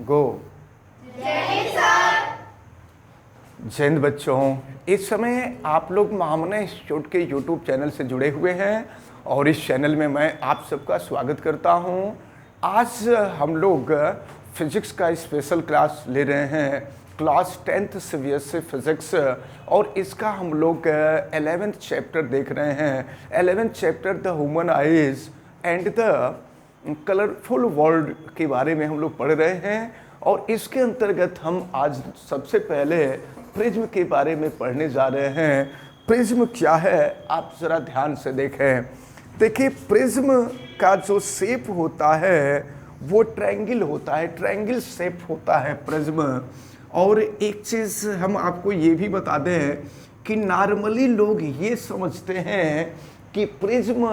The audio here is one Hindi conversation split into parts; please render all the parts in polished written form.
गो। जय हिंद बच्चों, इस समय आप लोग महामना इंस्टीट्यूट के यूट्यूब चैनल से जुड़े हुए हैं और इस चैनल में मैं आप सबका स्वागत करता हूं। आज हम लोग फिजिक्स का स्पेशल क्लास ले रहे हैं, क्लास 10th सीबीएसई फिजिक्स, और इसका हम लोग 11th चैप्टर देख रहे हैं। 11th chapter the human eyes and the colourful world के बारे में हम लोग पढ़ रहे हैं। और इसके अंतर्गत हम आज सबसे पहले प्रिज्म के बारे में पढ़ने जा रहे हैं। प्रिज्म क्या है, आप ज़रा ध्यान से देखें। देखिए, प्रिज्म का जो शेप होता है वो ट्रायंगल होता है, ट्रायंगल शेप होता है प्रिज्म। और एक चीज़ हम आपको ये भी बता दें कि नॉर्मली लोग ये समझते हैं कि प्रिज्म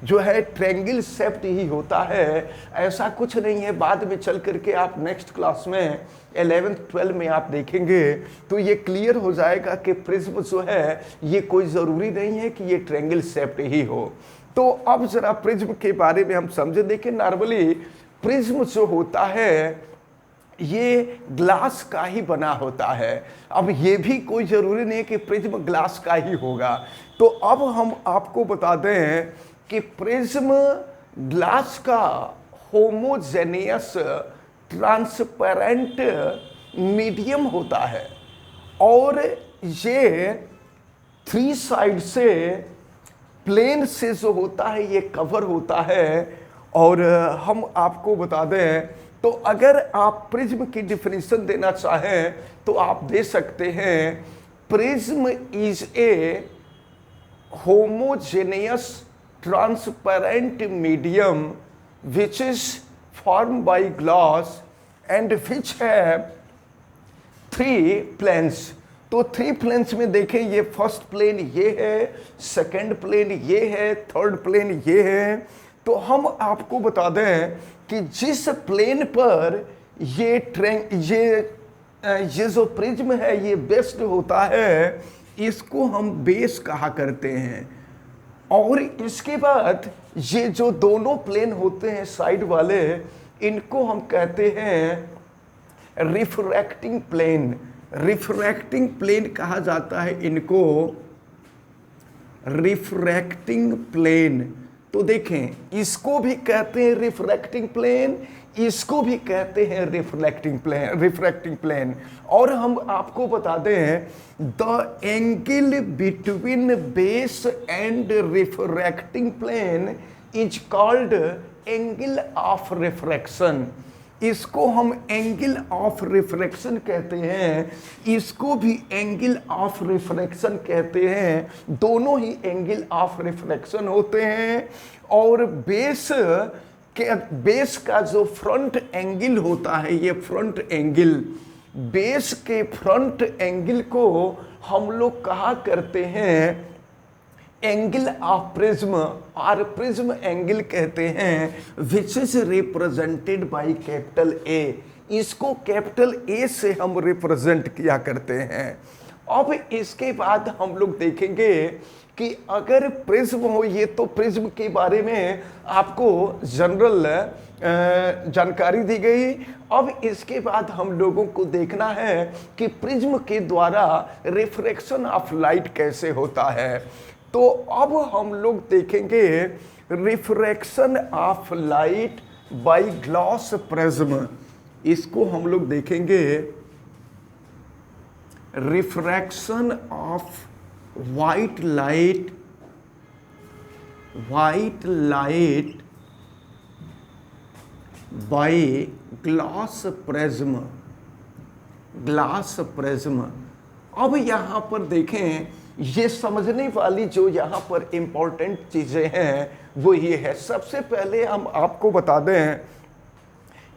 जो है ट्रायंगल शेप्ड ही होता है। ऐसा कुछ नहीं है। बाद में चल करके आप नेक्स्ट क्लास में 11th 12 में आप देखेंगे तो ये क्लियर हो जाएगा कि प्रिज्म जो है ये कोई ज़रूरी नहीं है कि ये ट्रायंगल शेप्ड ही हो। तो अब ज़रा प्रिज्म के बारे में हम समझे। देखिए, नॉर्मली प्रिज्म जो होता है ये ग्लास का ही बना होता है। अब ये भी कोई ज़रूरी नहीं है कि प्रिज्म ग्लास का ही होगा। तो अब हम आपको बता दें कि प्रिज्म ग्लास का होमोजेनियस ट्रांसपेरेंट मीडियम होता है और ये 3 साइड से प्लेन से जो होता है ये कवर होता है। और हम आपको बता दें तो अगर आप प्रिज्म की डिफिनीशन देना चाहें तो आप दे सकते हैं, prism is a homogeneous transparent medium which is formed by glass and which have 3 planes। तो 3 planes में देखें, ये फर्स्ट प्लेन ये है, सेकंड प्लेन ये है, थर्ड प्लेन ये है। तो हम आपको बता दें कि जिस प्लेन पर ये जो प्रिज्म है ये बेस्ड होता है, इसको हम बेस कहा करते हैं। और इसके बाद ये जो दोनों प्लेन होते हैं साइड वाले, इनको हम कहते हैं रिफ्रैक्टिंग प्लेन। रिफ्रैक्टिंग प्लेन कहा जाता है इनको, रिफ्रैक्टिंग प्लेन। तो देखें, इसको भी कहते हैं रिफ्रैक्टिंग प्लेन, इसको भी कहते हैं रिफ्रैक्टिंग प्लेन। और हम आपको बता दें, the angle between base and refracting plane is called angle of refraction. इसको हम एंगल ऑफ रिफ्रैक्शन कहते हैं, इसको भी एंगल ऑफ रिफ्रैक्शन कहते हैं। दोनों ही एंगल ऑफ रिफ्रैक्शन होते हैं। और बेस का जो फ्रंट एंगल होता है, ये फ्रंट एंगल, बेस के फ्रंट एंगल को हम लोग कहा करते हैं एंगल ऑफ प्रिज्म, और प्रिज्म एंगल कहते हैं which is represented by capital A. इसको कैपिटल ए से हम रिप्रेजेंट किया करते हैं। अब इसके बाद हम लोग देखेंगे कि अगर प्रिज्म हो, ये तो प्रिज्म के बारे में आपको जनरल जानकारी दी गई। अब इसके बाद हम लोगों को देखना है कि प्रिज्म के द्वारा रिफ्रैक्शन ऑफ लाइट कैसे होता है। तो अब हम लोग देखेंगे refraction of light by glass prism. इसको हम लोग देखेंगे refraction of white light by glass prism। अब यहाँ पर देखें, ये समझने वाली जो यहाँ पर इम्पोर्टेंट चीज़ें हैं वो ये है। सबसे पहले हम आपको बता दें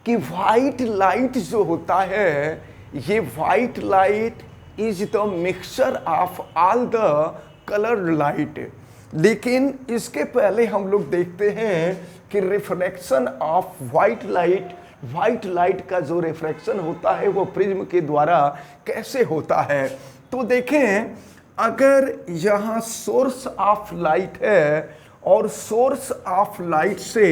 कि वाइट लाइट जो होता है, ये white light is the mixture of all the coloured light. लेकिन इसके पहले हम लोग देखते हैं कि रिफ्रैक्शन ऑफ वाइट लाइट का जो रिफ्रैक्शन होता है वो प्रिज्म के द्वारा कैसे होता है। तो देखें, अगर यहाँ सोर्स ऑफ लाइट है और सोर्स ऑफ लाइट से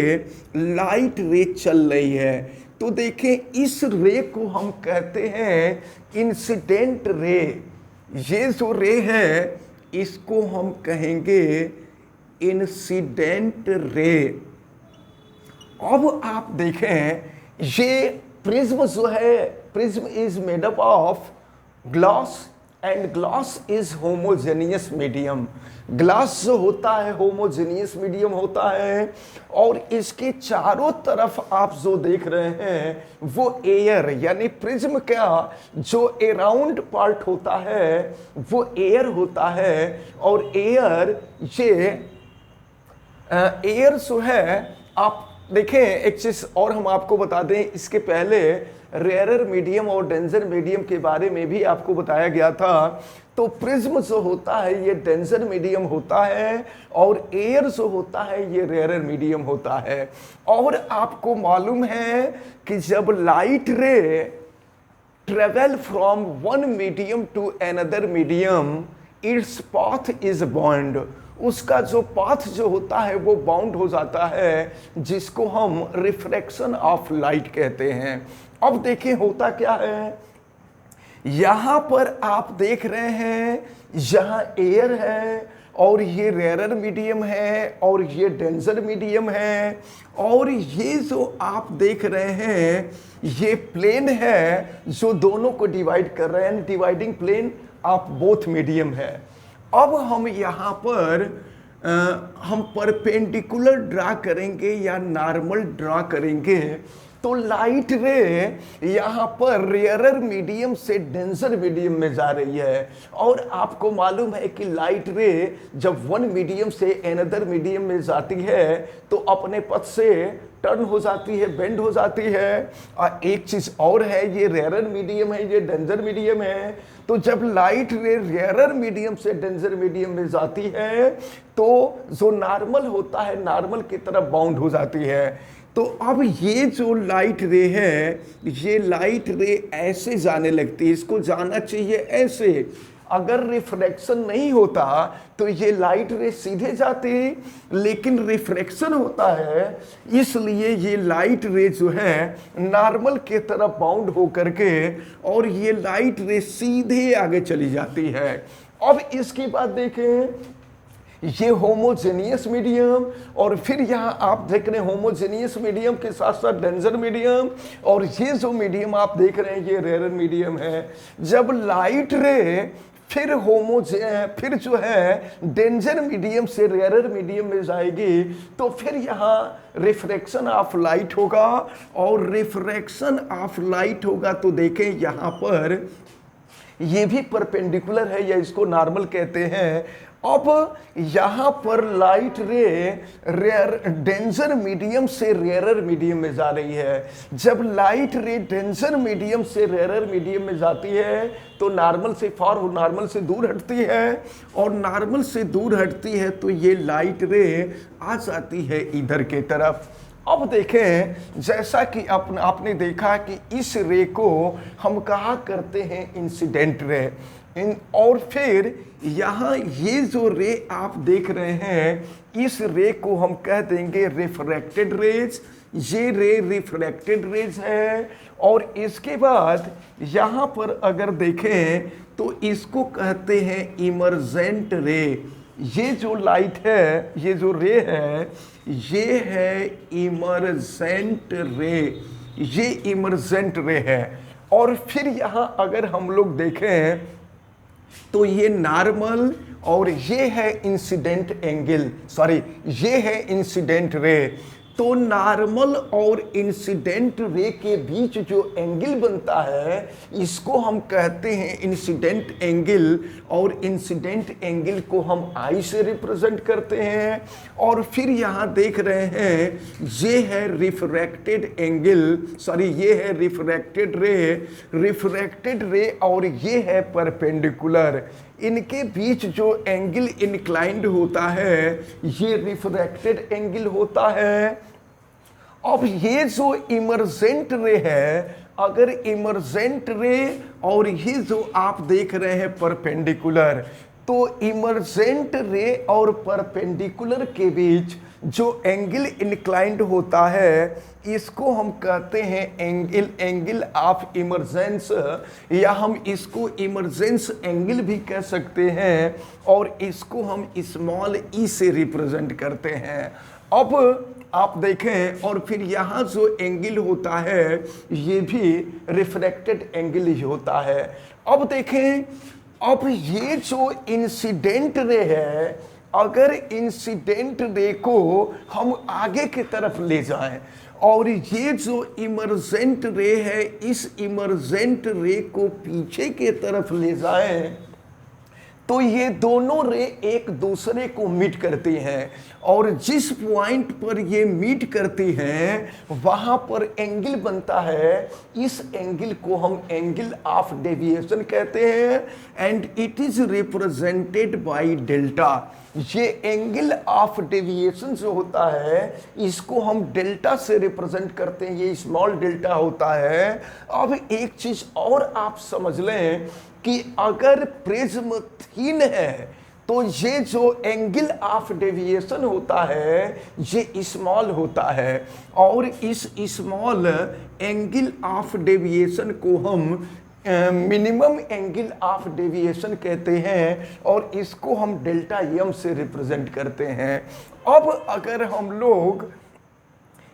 लाइट रे चल रही है, तो देखें इस रे को हम कहते हैं इंसिडेंट रे। ये जो रे है इसको हम कहेंगे इंसिडेंट रे। अब आप देखें ये प्रिज्म जो है, prism is made up of glass and glass is homogeneous medium. Glass जो होता है होमोजेनियस मीडियम होता है और इसके चारों तरफ आप जो देख रहे हैं वो एयर, यानी प्रिज्म का जो अराउंड पार्ट होता है वो एयर होता है। और एयर जो है, आप देखें एक चीज और हम आपको बता दें, इसके पहले रेयरर मीडियम और डेंजर मीडियम के बारे में भी आपको बताया गया था। तो प्रिज्म जो होता है ये डेंजर मीडियम होता है और एयर जो होता है ये रेयरर मीडियम होता है। और आपको मालूम है कि जब light ray travel from one medium to another medium, its path is bound. उसका जो पाथ जो होता है वो बाउंड हो जाता है, जिसको हम रिफ्रैक्शन ऑफ लाइट कहते हैं। अब देखिए होता क्या है, यहां पर आप देख रहे हैं यहां एयर है और ये रेयरर मीडियम है और ये डेंजर मीडियम है। और ये जो आप देख रहे हैं ये प्लेन है जो दोनों को डिवाइड कर रहे हैं, dividing plane of both medium है। अब हम यहाँ पर हम परपेंडिकुलर ड्रा करेंगे या नॉर्मल ड्रा करेंगे। तो लाइट रे यहाँ पर रेयरर मीडियम से डेंसर मीडियम में जा रही है। और आपको मालूम है कि लाइट रे जब वन मीडियम से अनदर मीडियम में जाती है तो अपने पथ से टर्न हो जाती है, बेंड हो जाती है। और एक चीज और है, ये रेयरर मीडियम है, ये डेंजर मीडियम है। तो जब लाइट रे रेयरर मीडियम से डेंजर मीडियम में जाती है तो जो नॉर्मल होता है नॉर्मल की तरफ बाउंड हो जाती है। तो अब ये जो लाइट रे है, ये लाइट रे ऐसे जाने लगती है, इसको जाना चाहिए ऐसे। अगर रिफ्रैक्शन नहीं होता तो ये लाइट रे सीधे जाती, लेकिन रिफ्रैक्शन होता है इसलिए ये लाइट रे जो है नॉर्मल के तरफ बाउंड होकर के और ये लाइट रे सीधे आगे चली जाती है। अब इसकी बात देखें, ये होमोजेनियस मीडियम और फिर यहाँ आप देख रहे हैं होमोजेनियस मीडियम के साथ साथ डेंजर मीडियम, और ये जो मीडियम आप देख रहे हैं ये रेयर मीडियम है। जब लाइट रे फिर जो है डेंजर मीडियम से रेयर मीडियम में जाएगी तो फिर यहाँ रिफ्रैक्शन ऑफ लाइट होगा, और रिफ्रैक्शन ऑफ लाइट होगा तो देखें यहाँ पर ये भी परपेंडिकुलर है या इसको नॉर्मल कहते हैं। अब यहाँ पर लाइट रे डेंजर मीडियम से रेयरर मीडियम में जा रही है। जब लाइट रे डेंजर मीडियम से रेयरर मीडियम में जाती है तो नॉर्मल से नॉर्मल से दूर हटती है, और नॉर्मल से दूर हटती है तो ये लाइट रे आ जाती है इधर के तरफ। अब देखें जैसा कि आपने देखा कि इस रे को हम कहा करते हैं इंसिडेंट रे। और फिर यहाँ ये जो रे आप देख रहे हैं इस रे को हम कह देंगे रिफ्रैक्टेड रेज। ये रे रिफ्रैक्टेड रेज है। और इसके बाद यहाँ पर अगर देखें तो इसको कहते हैं इमर्जेंट रे। ये जो लाइट है, ये जो रे है, ये है इमर्जेंट रे, ये इमर्जेंट रे है। और फिर यहाँ अगर हम लोग देखें तो ये नॉर्मल और ये है इंसिडेंट एंगल, ये है इंसिडेंट रे। तो नॉर्मल और इंसिडेंट रे के बीच जो एंगल बनता है इसको हम कहते हैं इंसिडेंट एंगल, और इंसिडेंट एंगल को हम आई से रिप्रेजेंट करते हैं। और फिर यहाँ देख रहे हैं ये है रिफ्रैक्टेड एंगल, ये है रिफ्रैक्टेड रे और ये है परपेंडिकुलर। इनके बीच जो एंगल इंक्लाइंड होता है ये रिफ्रैक्टेड एंगल होता है। अब ये जो इमर्जेंट रे है, अगर इमर्जेंट रे और ये जो आप देख रहे हैं परपेंडिकुलर, तो इमर्जेंट रे और परपेंडिकुलर के बीच जो एंगल इंक्लाइंड होता है इसको हम कहते हैं एंगल ऑफ इमर्जेंस, या हम इसको इमर्जेंस एंगल भी कह सकते हैं, और इसको हम स्मॉल ई से रिप्रेजेंट करते हैं। अब आप देखें, और फिर यहाँ जो एंगल होता है ये भी रिफ्रैक्टेड एंगल ही होता है। अब देखें, अब ये जो इंसिडेंट रे है, अगर इंसिडेंट रे को हम आगे की तरफ ले जाएं और ये जो इमर्जेंट रे है इस इमर्जेंट रे को पीछे की तरफ ले जाएं, तो ये दोनों रे एक दूसरे को मीट करती हैं, और जिस पॉइंट पर ये मीट करती हैं वहां पर एंगल बनता है। इस एंगल को हम एंगल ऑफ डेविएशन कहते हैं, and it is represented by delta. ये एंगल ऑफ डेविएशन जो होता है इसको हम डेल्टा से रिप्रेजेंट करते हैं, ये स्मॉल डेल्टा होता है। अब एक चीज और आप समझ लें कि अगर प्रिज्म थीन है तो ये जो एंगल ऑफ डेविएशन होता है ये स्मॉल होता है, और इस स्मॉल एंगल ऑफ डेविएशन को हम मिनिमम एंगल ऑफ डेविएशन कहते हैं, और इसको हम डेल्टा एम से रिप्रेजेंट करते हैं। अब अगर हम लोग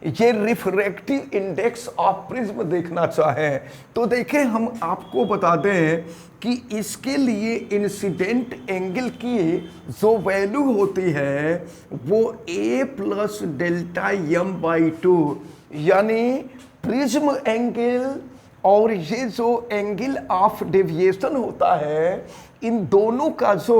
ये रिफ्रैक्टिव इंडेक्स ऑफ प्रिज्म देखना चाहें तो देखें, हम आपको बता दें कि इसके लिए इंसिडेंट एंगल की जो वैल्यू होती है वो a plus delta M by 2, यानी प्रिज्म एंगल और ये जो एंगल ऑफ डेविएशन होता है इन दोनों का जो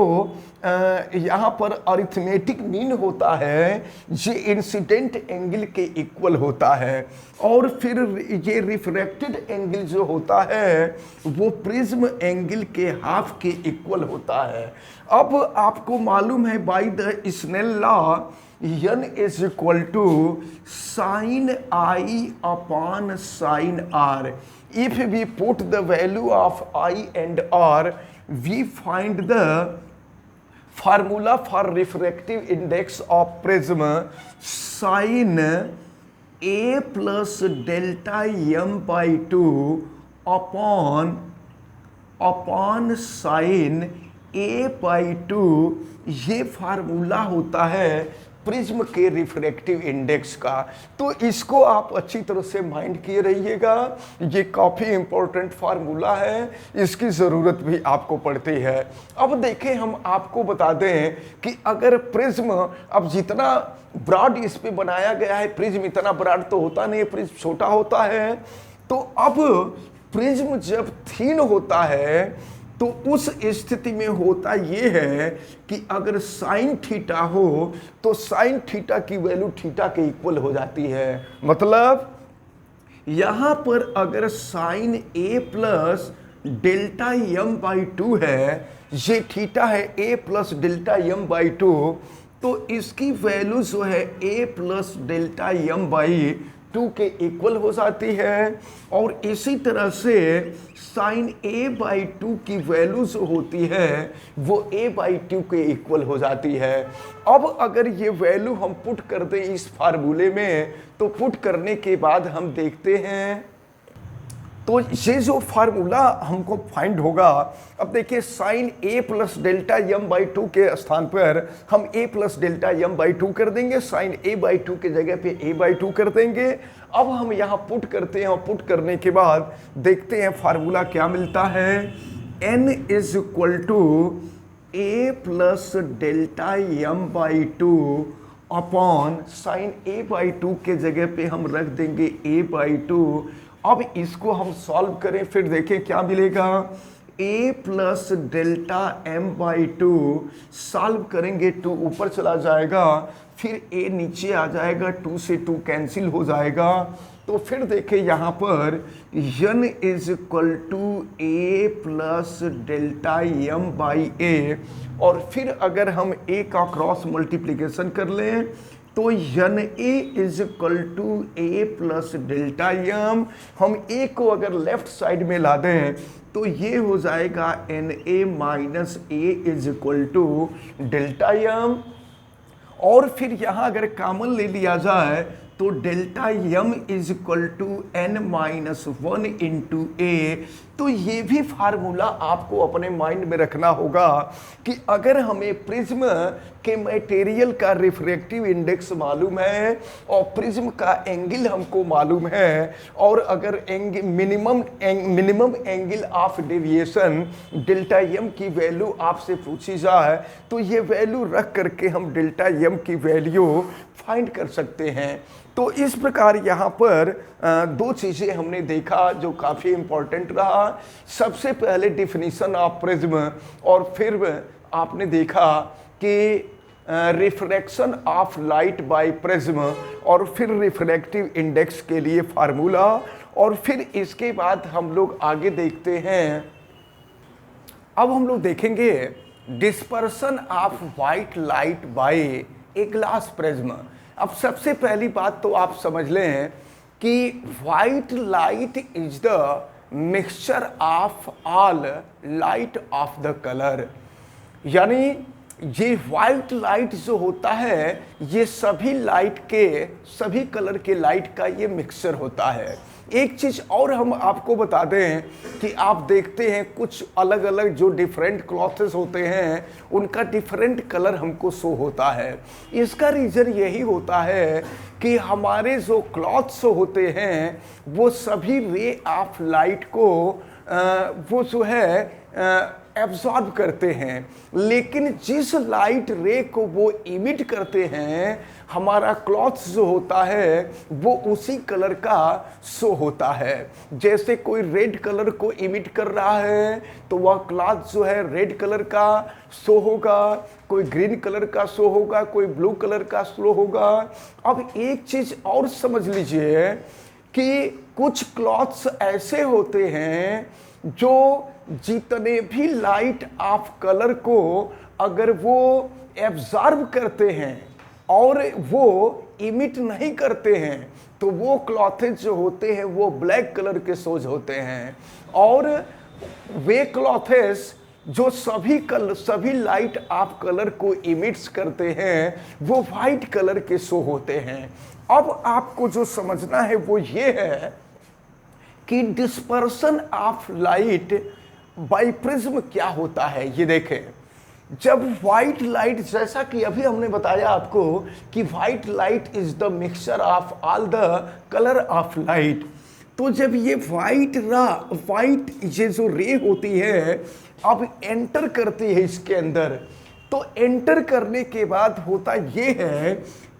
यहाँ पर अरिथमेटिक मीन होता है ये इंसिडेंट एंगल के इक्वल होता है, और फिर ये रिफ्रैक्टेड एंगल जो होता है वो प्रिज्म एंगल के हाफ के इक्वल होता है। अब आपको मालूम है by the Snell law n is equal to sine i upon sine r. If we put the value of I and R, we find the formula for refractive index of prism sin A plus delta m by 2 upon sin A by 2। ये फार्मूला होता है प्रिज्म के रिफ्रैक्टिव इंडेक्स का। तो इसको आप अच्छी तरह से माइंड किए रहिएगा, ये काफ़ी इंपॉर्टेंट फार्मूला है, इसकी ज़रूरत भी आपको पड़ती है। अब देखें, हम आपको बता दें कि अगर प्रिज्म, अब जितना ब्रॉड इस पे बनाया गया है, प्रिज्म इतना ब्रॉड तो होता नहीं, प्रिज्म छोटा होता है। तो अब प्रिज्म जब थीन होता है तो उस स्थिति में होता ये है कि अगर साइन थीटा हो तो साइन थीटा की वैल्यू थीटा के इक्वल हो जाती है। मतलब यहाँ पर अगर sine A plus delta M by 2 है, ये थीटा है A plus delta M by 2, तो इसकी वैल्यू जो है A plus delta M by 2 के इक्वल हो जाती है। और इसी तरह से साइन a बाई 2 की वैल्यू जो होती है वो a बाई 2 के इक्वल हो जाती है। अब अगर ये वैल्यू हम पुट कर दें इस फार्मूले में, तो पुट करने के बाद हम देखते हैं तो ये जो फार्मूला हमको फाइंड होगा, अब देखिए sine a plus delta M by 2 के स्थान पर हम a plus delta M by 2 कर देंगे, साइन a बाई 2 के जगह पे a बाई 2 कर देंगे। अब हम यहाँ पुट करते हैं, और पुट करने के बाद देखते हैं फार्मूला क्या मिलता है। n is equal to a plus delta M by 2 upon sine a by 2 के जगह पे हम रख देंगे a बाई 2। अब इसको हम सॉल्व करें, फिर देखें क्या मिलेगा। a plus delta M by 2 solve करेंगे, 2 ऊपर चला जाएगा, फिर a नीचे आ जाएगा, 2 से 2 कैंसिल हो जाएगा। तो फिर देखें यहाँ पर n is equal to a plus delta M by a, और फिर अगर हम a का क्रॉस मल्टीप्लिकेशन कर लें तो n a is equal to a plus delta M. हम a को अगर लेफ्ट साइड में ला दें तो ये हो जाएगा n a minus a is equal to delta M. और फिर यहाँ अगर कॉमन ले लिया जाए तो delta M is equal to n माइनस 1 इंटू ए। तो ये भी फार्मूला आपको अपने माइंड में रखना होगा कि अगर हमें प्रिज्म के मटेरियल का रिफ्रैक्टिव इंडेक्स मालूम है और प्रिज्म का एंगल हमको मालूम है, और अगर minimum angle of deviation delta M की वैल्यू आपसे पूछी जाए तो ये वैल्यू रख करके हम डेल्टा यम की वैल्यू फाइंड कर सकते हैं। तो इस प्रकार यहाँ पर दो चीज़ें हमने देखा जो काफ़ी इम्पोर्टेंट रहा। सबसे पहले डिफिनीशन ऑफ प्रिज्म, और फिर आपने देखा कि refraction of light by prism, और फिर रिफ्रैक्टिव इंडेक्स के लिए फार्मूला, और फिर इसके बाद हम लोग आगे देखते हैं। अब हम लोग देखेंगे dispersion of white light bye a glass prism. अब सबसे पहली बात तो आप समझ लें कि white light is the mixture of all light of the colour, यानी ये वाइट लाइट जो होता है ये सभी लाइट के, सभी कलर के लाइट का ये मिक्सचर होता है। एक चीज़ और हम आपको बता दें कि आप देखते हैं कुछ अलग अलग जो डिफरेंट क्लॉथ्स होते हैं उनका डिफरेंट कलर हमको शो होता है। इसका रीज़न यही होता है कि हमारे जो क्लॉथ्स होते हैं वो सभी रे ऑफ लाइट को वो जो है एब्जॉर्ब करते हैं, लेकिन जिस लाइट रे को वो इमिट करते हैं हमारा क्लॉथ जो होता है वो उसी कलर का शो होता है। जैसे कोई रेड कलर को इमिट कर रहा है तो वह क्लॉथ जो है रेड कलर का शो होगा, कोई ग्रीन कलर का शो होगा, कोई ब्लू कलर का शो होगा। अब एक चीज़ और समझ लीजिए कि कुछ क्लॉथ्स ऐसे होते हैं जो जितने भी लाइट ऑफ कलर को अगर वो एब्जॉर्ब करते हैं और वो इमिट नहीं करते हैं तो वो क्लॉथेज जो होते हैं वो ब्लैक कलर के सोज होते हैं, और वे क्लॉथेज जो सभी लाइट ऑफ कलर को इमिट्स करते हैं वो वाइट कलर के शो होते हैं। अब आपको जो समझना है वो ये है कि dispersion of light by prism क्या होता है। ये देखें, जब व्हाइट लाइट, जैसा कि अभी हमने बताया आपको कि white light is the mixture of all the colour of light, तो जब ये व्हाइट ये जो रे होती है अब एंटर करती है इसके अंदर, तो एंटर करने के बाद होता ये है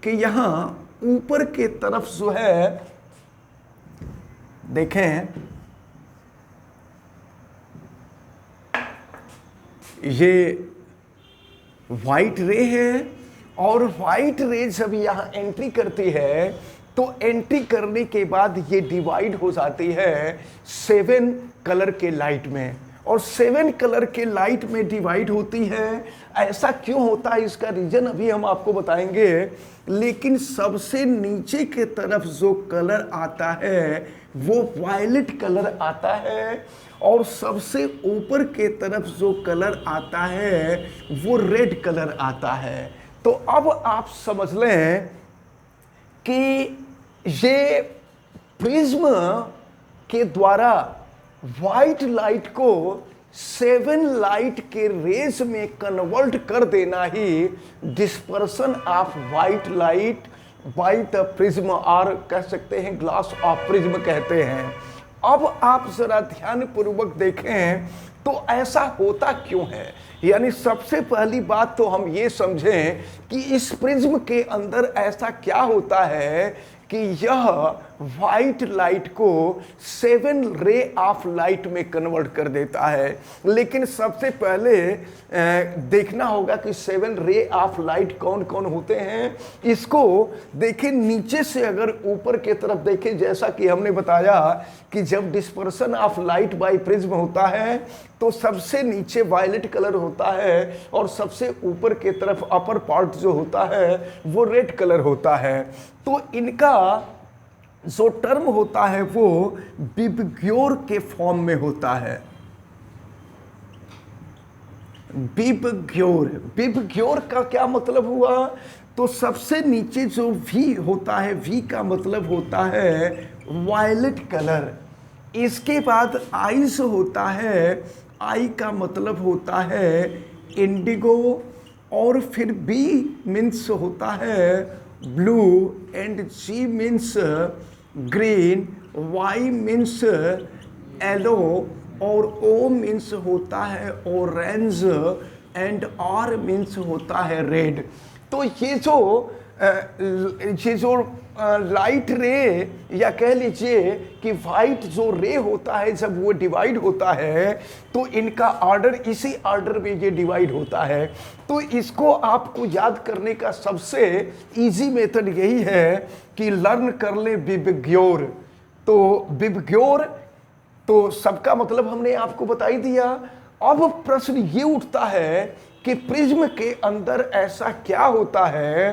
कि यहाँ ऊपर के तरफ जो है देखें ये वाइट रे है, और वाइट रे जब यहाँ एंट्री करती है तो एंट्री करने के बाद ये डिवाइड हो जाती है 7 कलर के लाइट में, और 7 कलर के लाइट में डिवाइड होती है। ऐसा क्यों होता है इसका रीजन अभी हम आपको बताएंगे, लेकिन सबसे नीचे के तरफ जो कलर आता है वो वायलेट कलर आता है, और सबसे ऊपर के तरफ जो कलर आता है वो रेड कलर आता है। तो अब आप समझ लें कि ये प्रिज्म के द्वारा वाइट लाइट को 7 लाइट के रेज में कन्वर्ट कर देना ही dispersion of white light by the prism, और कह सकते हैं ग्लास ऑफ प्रिज्म कहते हैं। अब आप जरा ध्यान पूर्वक देखें तो ऐसा होता क्यों है। यानी सबसे पहली बात तो हम ये समझें कि इस प्रिज्म के अंदर ऐसा क्या होता है कि यह वाइट लाइट को 7 रे ऑफ लाइट में कन्वर्ट कर देता है। लेकिन सबसे पहले देखना होगा कि 7 रे ऑफ लाइट कौन कौन होते हैं। इसको देखें नीचे से, अगर ऊपर के तरफ देखें, जैसा कि हमने बताया कि जब dispersion of light by prism होता है तो सबसे नीचे वायलेट कलर होता है और सबसे ऊपर के तरफ अपर पार्ट जो होता है वो रेड कलर होता है। तो इनका जो टर्म होता है वो बिबग्योर के फॉर्म में होता है। बिबग्योर का क्या मतलब हुआ तो सबसे नीचे जो वी होता है, वी का मतलब होता है वायलेट कलर। इसके बाद आइस होता है, आई का मतलब होता है इंडिगो, और फिर बी मीन्स होता है blue, and G means green, Y means yellow, और ओ मीन्स होता है ऑरेंज, एंड आर मीन्स होता है रेड। तो ये जो लाइट रे, या कह लीजिए कि वाइट जो रे होता है, जब वो डिवाइड होता है तो इनका ऑर्डर इसी ऑर्डर में ये डिवाइड होता है। तो इसको आपको याद करने का सबसे इजी मेथड यही है कि लर्न कर ले विबग्योर। तो विबग्योर तो सबका मतलब हमने आपको बता ही दिया। अब प्रश्न ये उठता है कि प्रिज्म के अंदर ऐसा क्या होता है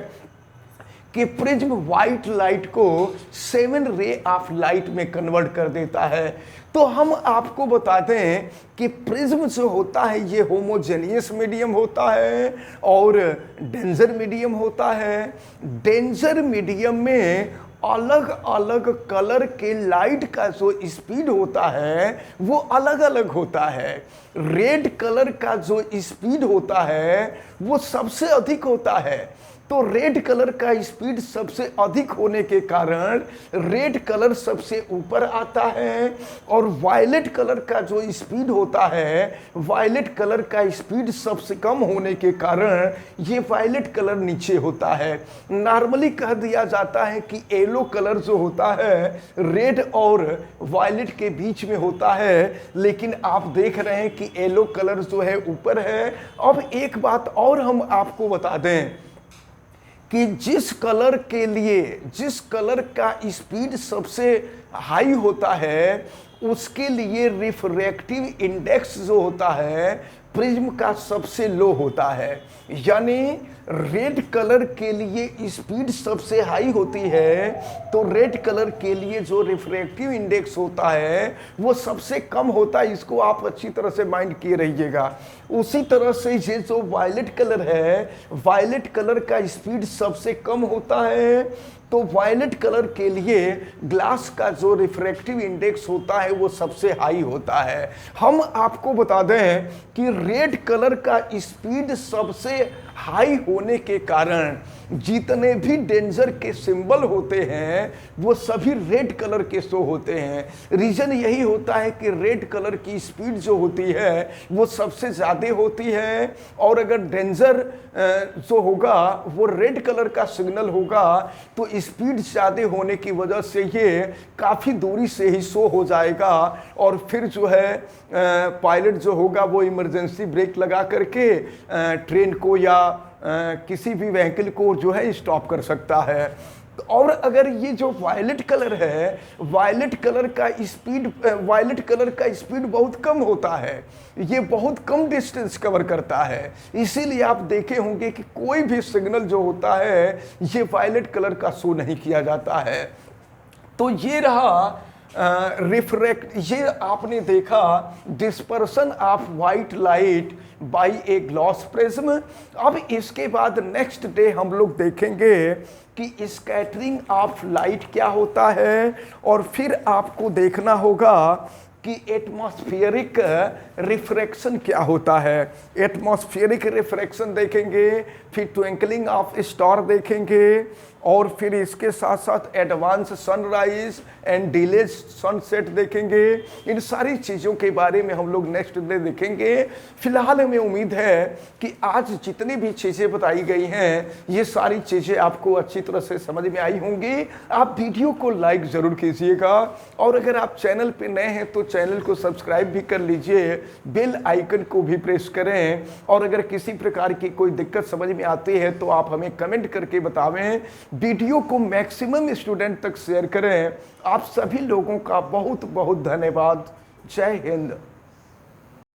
कि प्रिज्म व्हाइट लाइट को 7 रे ऑफ लाइट में कन्वर्ट कर देता है। तो हम आपको बता दें कि प्रिज्म जो होता है ये होमोजेनियस मीडियम होता है और डेंजर मीडियम होता है। डेंजर मीडियम में अलग अलग कलर के लाइट का जो स्पीड होता है वो अलग अलग होता है। रेड कलर का जो स्पीड होता है वो सबसे अधिक होता है। तो रेड कलर का स्पीड सबसे अधिक होने के कारण रेड कलर सबसे ऊपर आता है, और वायलेट कलर का जो स्पीड होता है, वायलेट कलर का स्पीड सबसे कम होने के कारण ये वायलेट कलर नीचे होता है। नॉर्मली कह दिया जाता है कि येलो कलर जो होता है रेड और वायलेट के बीच में होता है, लेकिन आप देख रहे हैं कि येलो कलर जो है ऊपर है। अब एक बात और हम आपको बता दें कि जिस कलर का स्पीड सबसे हाई होता है उसके लिए रिफ्रैक्टिव इंडेक्स जो होता है प्रिज्म का सबसे लो होता है। यानी रेड कलर के लिए स्पीड सबसे हाई होती है तो रेड कलर के लिए जो रिफ्रैक्टिव इंडेक्स होता है वो सबसे कम होता है। इसको आप अच्छी तरह से माइंड किए रहिएगा। उसी तरह से ये जो वायलेट कलर है, वायलेट कलर का स्पीड सबसे कम होता है, तो वायलेट कलर के लिए ग्लास का जो रिफ्रैक्टिव इंडेक्स होता है वो सबसे हाई होता है। हम आपको बता दें कि रेड कलर का स्पीड सबसे हाई होने के कारण जितने भी डेंजर के सिंबल होते हैं वो सभी रेड कलर के शो होते हैं। रीजन यही होता है कि रेड कलर की स्पीड जो होती है वो सबसे ज़्यादा होती है, और अगर डेंजर जो होगा वो रेड कलर का सिग्नल होगा तो स्पीड ज़्यादा होने की वजह से ये काफ़ी दूरी से ही शो हो जाएगा, और फिर जो है पायलट जो होगा वो इमरजेंसी ब्रेक लगा करके ट्रेन को या किसी भी व्हीकल को जो है स्टॉप कर सकता है। और अगर ये जो वायलेट कलर है, वायलेट कलर का स्पीड बहुत कम होता है, ये बहुत कम डिस्टेंस कवर करता है। इसीलिए आप देखे होंगे कि कोई भी सिग्नल जो होता है ये वायलेट कलर का शो नहीं किया जाता है। तो ये रहा ये आपने देखा dispersion of white light bye a glass prism. अब इसके बाद नेक्स्ट डे हम लोग देखेंगे कि स्कैटरिंग ऑफ लाइट क्या होता है, और फिर आपको देखना होगा कि एटमॉस्फेरिक रिफ्रैक्शन क्या होता है। एटमॉस्फेरिक रिफ्रैक्शन देखेंगे, फिर ट्विंकलिंग ऑफ स्टार देखेंगे, और फिर इसके साथ साथ advance sunrise and delays sunset देखेंगे। इन सारी चीज़ों के बारे में हम लोग नेक्स्ट डे देखेंगे। फिलहाल हमें उम्मीद है कि आज जितनी भी चीज़ें बताई गई हैं ये सारी चीज़ें आपको अच्छी तरह से समझ में आई होंगी। आप वीडियो को लाइक ज़रूर कीजिएगा, और अगर आप चैनल पे नए हैं तो चैनल को सब्सक्राइब भी कर लीजिए, बेल आइकन को भी प्रेस करें, और अगर किसी प्रकार की कोई दिक्कत समझ में आती है तो आप हमें कमेंट करके बतावें। वीडियो को मैक्सिमम स्टूडेंट तक शेयर करें। आप सभी लोगों का बहुत बहुत धन्यवाद। जय हिंद।